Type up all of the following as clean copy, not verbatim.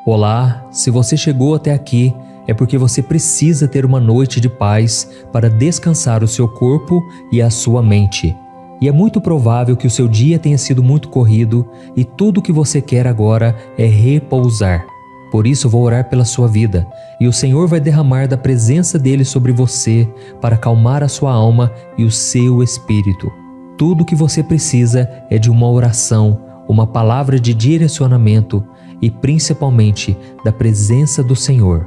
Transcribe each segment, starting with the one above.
Olá, se você chegou até aqui, é porque você precisa ter uma noite de paz para descansar o seu corpo e a sua mente. E é muito provável que o seu dia tenha sido muito corrido e tudo o que você quer agora é repousar. Por isso vou orar pela sua vida e o Senhor vai derramar da presença dele sobre você para acalmar a sua alma e o seu espírito. Tudo o que você precisa é de uma oração, uma palavra de direcionamento e principalmente da presença do Senhor.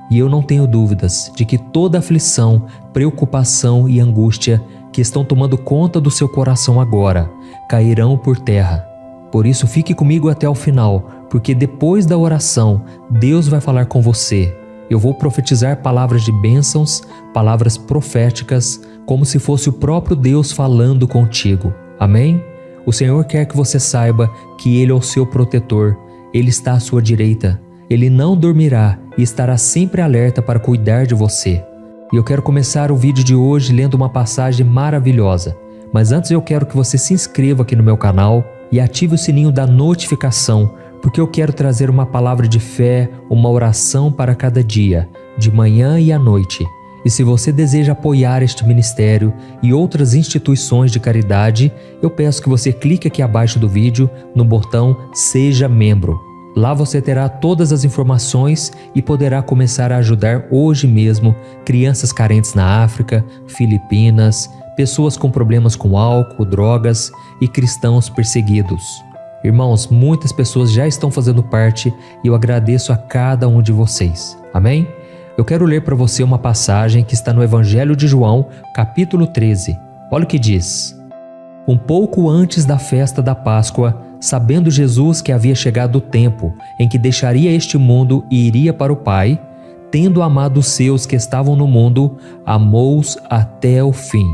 E eu não tenho dúvidas de que toda aflição, preocupação e angústia que estão tomando conta do seu coração agora cairão por terra. Por isso fique comigo até o final, porque depois da oração, Deus vai falar com você. Eu vou profetizar palavras de bênçãos, palavras proféticas, como se fosse o próprio Deus falando contigo. Amém? O Senhor quer que você saiba que Ele é o seu protetor. Ele está à sua direita. Ele não dormirá e estará sempre alerta para cuidar de você. E eu quero começar o vídeo de hoje lendo uma passagem maravilhosa. Mas antes eu quero que você se inscreva aqui no meu canal e ative o sininho da notificação, porque eu quero trazer uma palavra de fé, uma oração para cada dia, de manhã e à noite. E se você deseja apoiar este ministério e outras instituições de caridade, eu peço que você clique aqui abaixo do vídeo no botão Seja Membro. Lá você terá todas as informações e poderá começar a ajudar hoje mesmo crianças carentes na África, Filipinas, pessoas com problemas com álcool, drogas e cristãos perseguidos. Irmãos, muitas pessoas já estão fazendo parte e eu agradeço a cada um de vocês. Amém? Eu quero ler para você uma passagem que está no Evangelho de João, capítulo 13. Olha o que diz. Um pouco antes da festa da Páscoa, sabendo Jesus que havia chegado o tempo em que deixaria este mundo e iria para o Pai, tendo amado os seus que estavam no mundo, amou-os até o fim.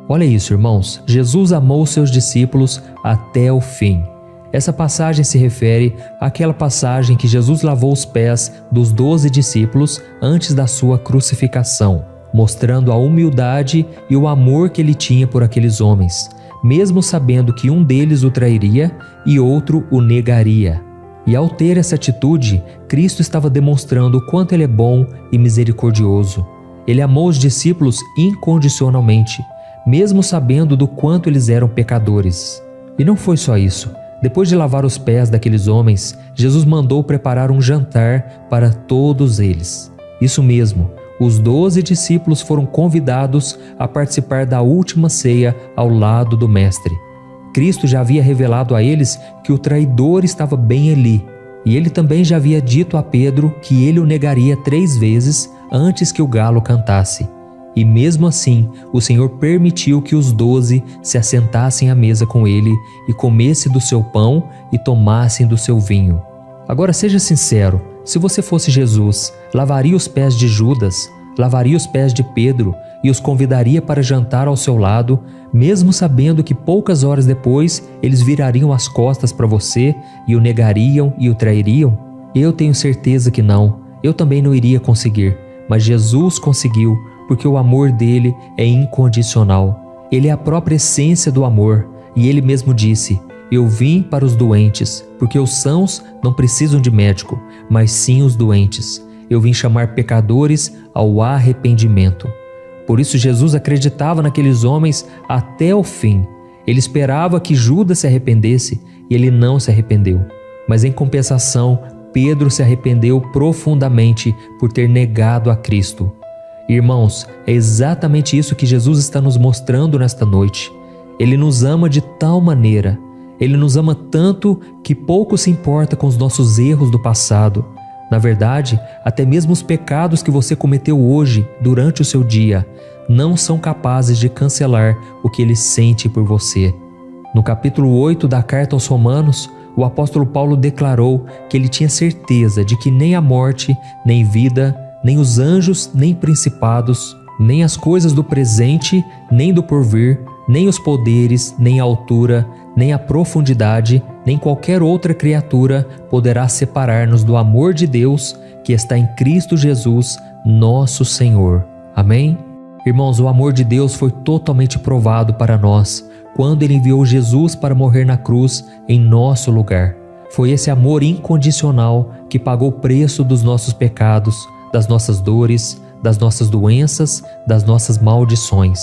Olha isso, irmãos. Jesus amou os seus discípulos até o fim. Essa passagem se refere àquela passagem que Jesus lavou os pés dos 12 discípulos antes da sua crucificação, mostrando a humildade e o amor que ele tinha por aqueles homens, mesmo sabendo que um deles o trairia e outro o negaria. E ao ter essa atitude, Cristo estava demonstrando o quanto ele é bom e misericordioso. Ele amou os discípulos incondicionalmente, mesmo sabendo do quanto eles eram pecadores. E não foi só isso. Depois de lavar os pés daqueles homens, Jesus mandou preparar um jantar para todos eles. Isso mesmo, os 12 discípulos foram convidados a participar da última ceia ao lado do Mestre. Cristo já havia revelado a eles que o traidor estava bem ali, e ele também já havia dito a Pedro que ele o negaria 3 vezes antes que o galo cantasse. E mesmo assim, o Senhor permitiu que os 12 se assentassem à mesa com ele e comessem do seu pão e tomassem do seu vinho. Agora seja sincero, se você fosse Jesus, lavaria os pés de Judas, lavaria os pés de Pedro e os convidaria para jantar ao seu lado, mesmo sabendo que poucas horas depois eles virariam as costas para você e o negariam e o trairiam? Eu tenho certeza que não, eu também não iria conseguir, mas Jesus conseguiu, porque o amor dele é incondicional. Ele é a própria essência do amor, e ele mesmo disse: eu vim para os doentes, porque os sãos não precisam de médico, mas sim os doentes. Eu vim chamar pecadores ao arrependimento. Por isso Jesus acreditava naqueles homens até o fim. Ele esperava que Judas se arrependesse, e ele não se arrependeu. Mas em compensação, Pedro se arrependeu profundamente por ter negado a Cristo. Irmãos, é exatamente isso que Jesus está nos mostrando nesta noite. Ele nos ama de tal maneira, Ele nos ama tanto que pouco se importa com os nossos erros do passado. Na verdade, até mesmo os pecados que você cometeu hoje, durante o seu dia, não são capazes de cancelar o que Ele sente por você. No capítulo 8 da carta aos Romanos, o apóstolo Paulo declarou que ele tinha certeza de que nem a morte, nem vida, nem os anjos, nem principados, nem as coisas do presente, nem do porvir, nem os poderes, nem a altura, nem a profundidade, nem qualquer outra criatura poderá separar-nos do amor de Deus que está em Cristo Jesus, nosso Senhor. Amém? Irmãos, o amor de Deus foi totalmente provado para nós quando Ele enviou Jesus para morrer na cruz em nosso lugar. Foi esse amor incondicional que pagou o preço dos nossos pecados, das nossas dores, das nossas doenças, das nossas maldições.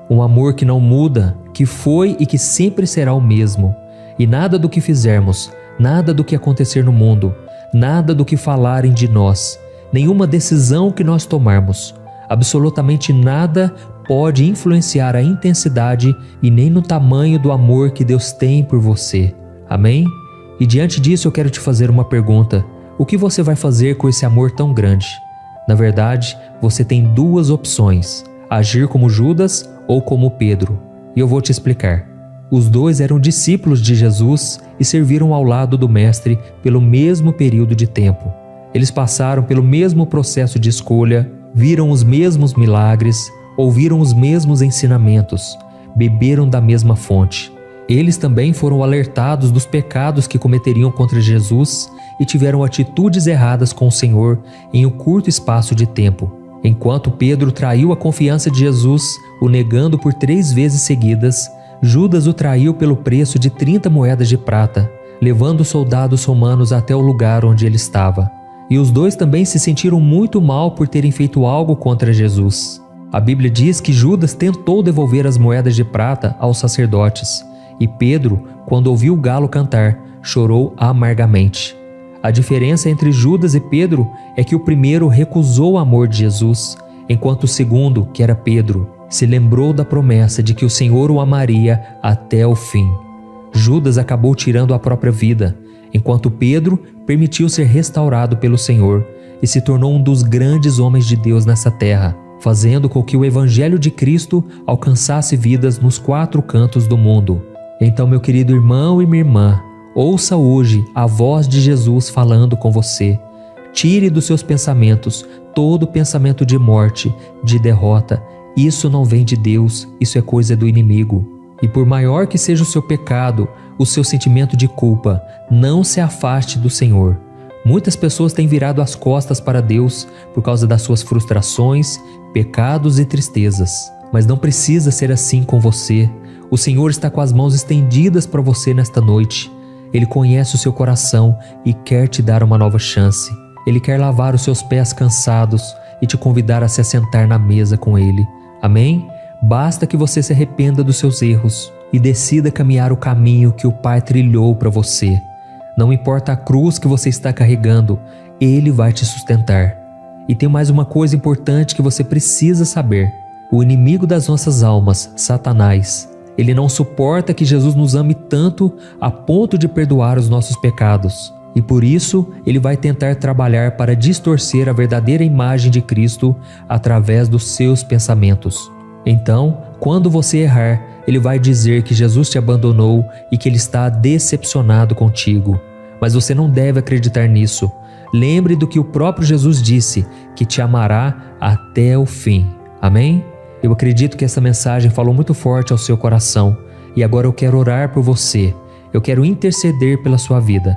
Um amor que não muda, que foi e que sempre será o mesmo. E nada do que fizermos, nada do que acontecer no mundo, nada do que falarem de nós, nenhuma decisão que nós tomarmos, absolutamente nada pode influenciar a intensidade e nem no tamanho do amor que Deus tem por você. Amém? E diante disso eu quero te fazer uma pergunta. O que você vai fazer com esse amor tão grande? Na verdade, você tem duas opções: agir como Judas ou como Pedro. E eu vou te explicar. Os dois eram discípulos de Jesus e serviram ao lado do Mestre pelo mesmo período de tempo. Eles passaram pelo mesmo processo de escolha, viram os mesmos milagres, ouviram os mesmos ensinamentos, beberam da mesma fonte. Eles também foram alertados dos pecados que cometeriam contra Jesus e tiveram atitudes erradas com o Senhor em um curto espaço de tempo. Enquanto Pedro traiu a confiança de Jesus, o negando por 3 vezes seguidas, Judas o traiu pelo preço de 30 moedas de prata, levando os soldados romanos até o lugar onde ele estava. E os dois também se sentiram muito mal por terem feito algo contra Jesus. A Bíblia diz que Judas tentou devolver as moedas de prata aos sacerdotes, e Pedro, quando ouviu o galo cantar, chorou amargamente. A diferença entre Judas e Pedro é que o primeiro recusou o amor de Jesus, enquanto o segundo, que era Pedro, se lembrou da promessa de que o Senhor o amaria até o fim. Judas acabou tirando a própria vida, enquanto Pedro permitiu ser restaurado pelo Senhor e se tornou um dos grandes homens de Deus nessa terra, fazendo com que o Evangelho de Cristo alcançasse vidas nos 4 cantos do mundo. Então, meu querido irmão e minha irmã, ouça hoje a voz de Jesus falando com você. Tire dos seus pensamentos todo pensamento de morte, de derrota. Isso não vem de Deus, isso é coisa do inimigo. E por maior que seja o seu pecado, o seu sentimento de culpa, não se afaste do Senhor. Muitas pessoas têm virado as costas para Deus por causa das suas frustrações, pecados e tristezas. Mas não precisa ser assim com você. O Senhor está com as mãos estendidas para você nesta noite. Ele conhece o seu coração e quer te dar uma nova chance. Ele quer lavar os seus pés cansados e te convidar a se assentar na mesa com Ele. Amém? Basta que você se arrependa dos seus erros e decida caminhar o caminho que o Pai trilhou para você. Não importa a cruz que você está carregando, Ele vai te sustentar. E tem mais uma coisa importante que você precisa saber. O inimigo das nossas almas, Satanás, ele não suporta que Jesus nos ame tanto a ponto de perdoar os nossos pecados. E por isso, ele vai tentar trabalhar para distorcer a verdadeira imagem de Cristo através dos seus pensamentos. Então, quando você errar, ele vai dizer que Jesus te abandonou e que ele está decepcionado contigo. Mas você não deve acreditar nisso. Lembre do que o próprio Jesus disse, que te amará até o fim. Amém? Eu acredito que essa mensagem falou muito forte ao seu coração. E agora eu quero orar por você. Eu quero interceder pela sua vida.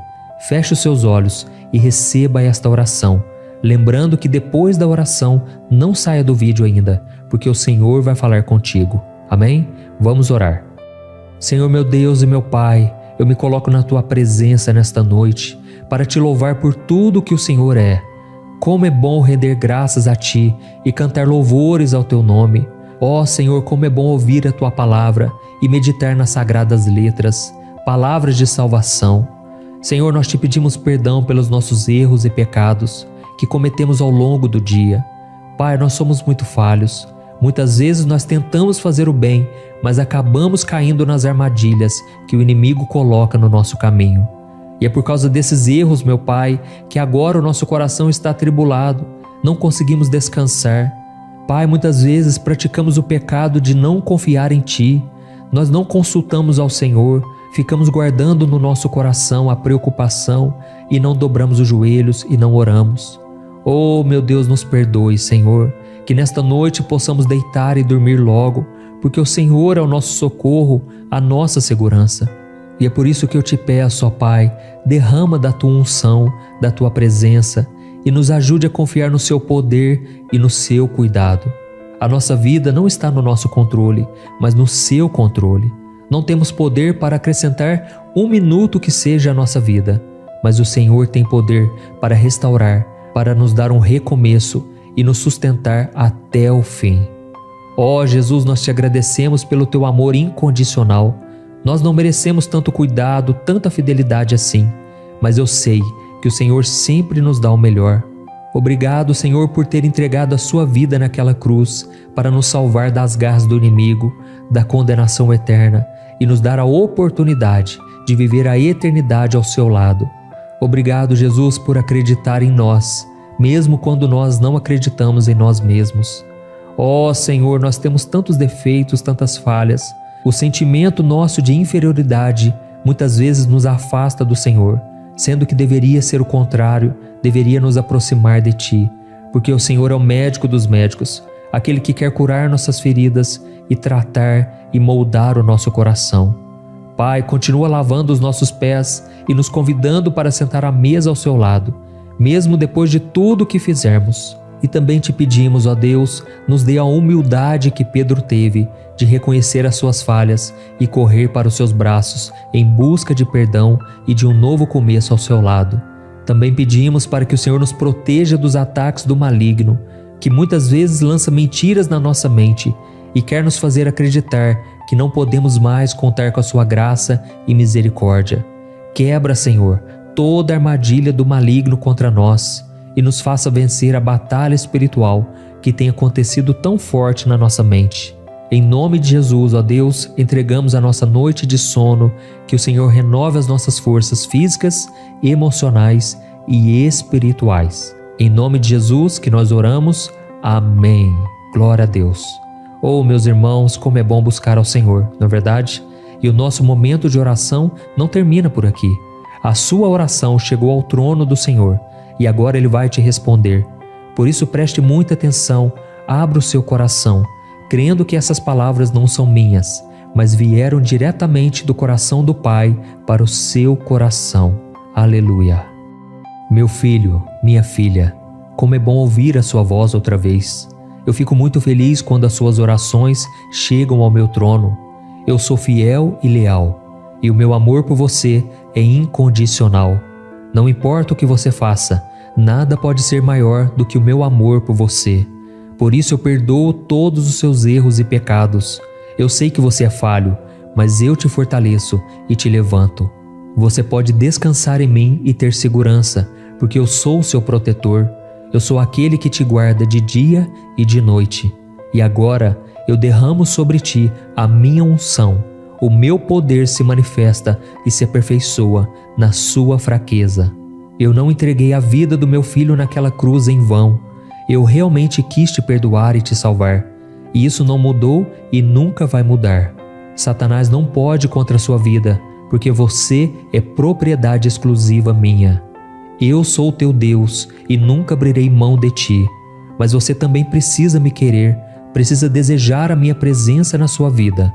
Feche os seus olhos e receba esta oração. Lembrando que depois da oração, não saia do vídeo ainda, porque o Senhor vai falar contigo. Amém? Vamos orar. Senhor meu Deus e meu Pai, eu me coloco na Tua presença nesta noite para Te louvar por tudo que o Senhor é. Como é bom render graças a Ti e cantar louvores ao Teu nome. Ó Senhor, como é bom ouvir a Tua palavra e meditar nas sagradas letras, palavras de salvação. Senhor, nós Te pedimos perdão pelos nossos erros e pecados que cometemos ao longo do dia. Pai, nós somos muito falhos. Muitas vezes nós tentamos fazer o bem, mas acabamos caindo nas armadilhas que o inimigo coloca no nosso caminho. E é por causa desses erros, meu Pai, que agora o nosso coração está atribulado, não conseguimos descansar. Pai, muitas vezes praticamos o pecado de não confiar em Ti. Nós não consultamos ao Senhor, ficamos guardando no nosso coração a preocupação e não dobramos os joelhos e não oramos. Oh, meu Deus, nos perdoe, Senhor, que nesta noite possamos deitar e dormir logo, porque o Senhor é o nosso socorro, a nossa segurança. E é por isso que eu Te peço, ó Pai, derrama da Tua unção, da Tua presença e nos ajude a confiar no Seu poder e no Seu cuidado. A nossa vida não está no nosso controle, mas no Seu controle. Não temos poder para acrescentar 1 minuto que seja a nossa vida, mas o Senhor tem poder para restaurar, para nos dar um recomeço e nos sustentar até o fim. Ó Jesus, nós te agradecemos pelo teu amor incondicional. Nós não merecemos tanto cuidado, tanta fidelidade assim, mas eu sei que o Senhor sempre nos dá o melhor. Obrigado, Senhor, por ter entregado a sua vida naquela cruz para nos salvar das garras do inimigo, da condenação eterna e nos dar a oportunidade de viver a eternidade ao seu lado. Obrigado, Jesus, por acreditar em nós, mesmo quando nós não acreditamos em nós mesmos. Ó Senhor, nós temos tantos defeitos, tantas falhas. O sentimento nosso de inferioridade muitas vezes nos afasta do Senhor, sendo que deveria ser o contrário, deveria nos aproximar de Ti, porque o Senhor é o médico dos médicos, aquele que quer curar nossas feridas e tratar e moldar o nosso coração. Pai, continua lavando os nossos pés e nos convidando para sentar à mesa ao seu lado, mesmo depois de tudo o que fizermos. E também te pedimos, ó Deus, nos dê a humildade que Pedro teve de reconhecer as suas falhas e correr para os seus braços em busca de perdão e de um novo começo ao seu lado. Também pedimos para que o Senhor nos proteja dos ataques do maligno, que muitas vezes lança mentiras na nossa mente e quer nos fazer acreditar que não podemos mais contar com a sua graça e misericórdia. Quebra, Senhor, toda a armadilha do maligno contra nós e nos faça vencer a batalha espiritual que tem acontecido tão forte na nossa mente. Em nome de Jesus, ó Deus, entregamos a nossa noite de sono, que o Senhor renove as nossas forças físicas, emocionais e espirituais. Em nome de Jesus que nós oramos. Amém. Glória a Deus. Oh, meus irmãos, como é bom buscar ao Senhor, não é verdade? E o nosso momento de oração não termina por aqui. A sua oração chegou ao trono do Senhor e agora Ele vai te responder. Por isso preste muita atenção, abra o seu coração, crendo que essas palavras não são minhas, mas vieram diretamente do coração do Pai para o seu coração. Aleluia. Meu filho, minha filha, como é bom ouvir a sua voz outra vez. Eu fico muito feliz quando as suas orações chegam ao meu trono. Eu sou fiel e leal, e o meu amor por você é incondicional. Não importa o que você faça, nada pode ser maior do que o meu amor por você. Por isso eu perdoo todos os seus erros e pecados. Eu sei que você é falho, mas eu te fortaleço e te levanto. Você pode descansar em mim e ter segurança, porque eu sou o seu protetor. Eu sou aquele que te guarda de dia e de noite. E agora eu derramo sobre ti a minha unção. O meu poder se manifesta e se aperfeiçoa na sua fraqueza. Eu não entreguei a vida do meu filho naquela cruz em vão. Eu realmente quis te perdoar e te salvar. E isso não mudou e nunca vai mudar. Satanás não pode contra a sua vida, porque você é propriedade exclusiva minha. Eu sou o teu Deus e nunca abrirei mão de ti. Mas você também precisa me querer, precisa desejar a minha presença na sua vida.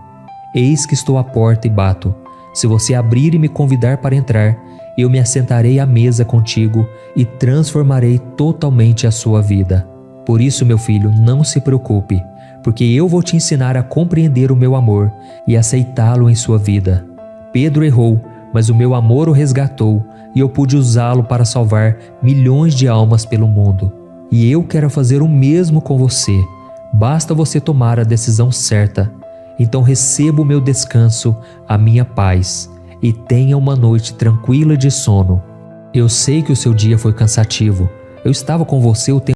Eis que estou à porta e bato. Se você abrir e me convidar para entrar, eu me assentarei à mesa contigo e transformarei totalmente a sua vida. Por isso, meu filho, não se preocupe, porque eu vou te ensinar a compreender o meu amor e aceitá-lo em sua vida. Pedro errou, mas o meu amor o resgatou e eu pude usá-lo para salvar milhões de almas pelo mundo. E eu quero fazer o mesmo com você. Basta você tomar a decisão certa. Então receba o meu descanso, a minha paz, e tenha uma noite tranquila de sono. Eu sei que o seu dia foi cansativo. Eu estava com você o tempo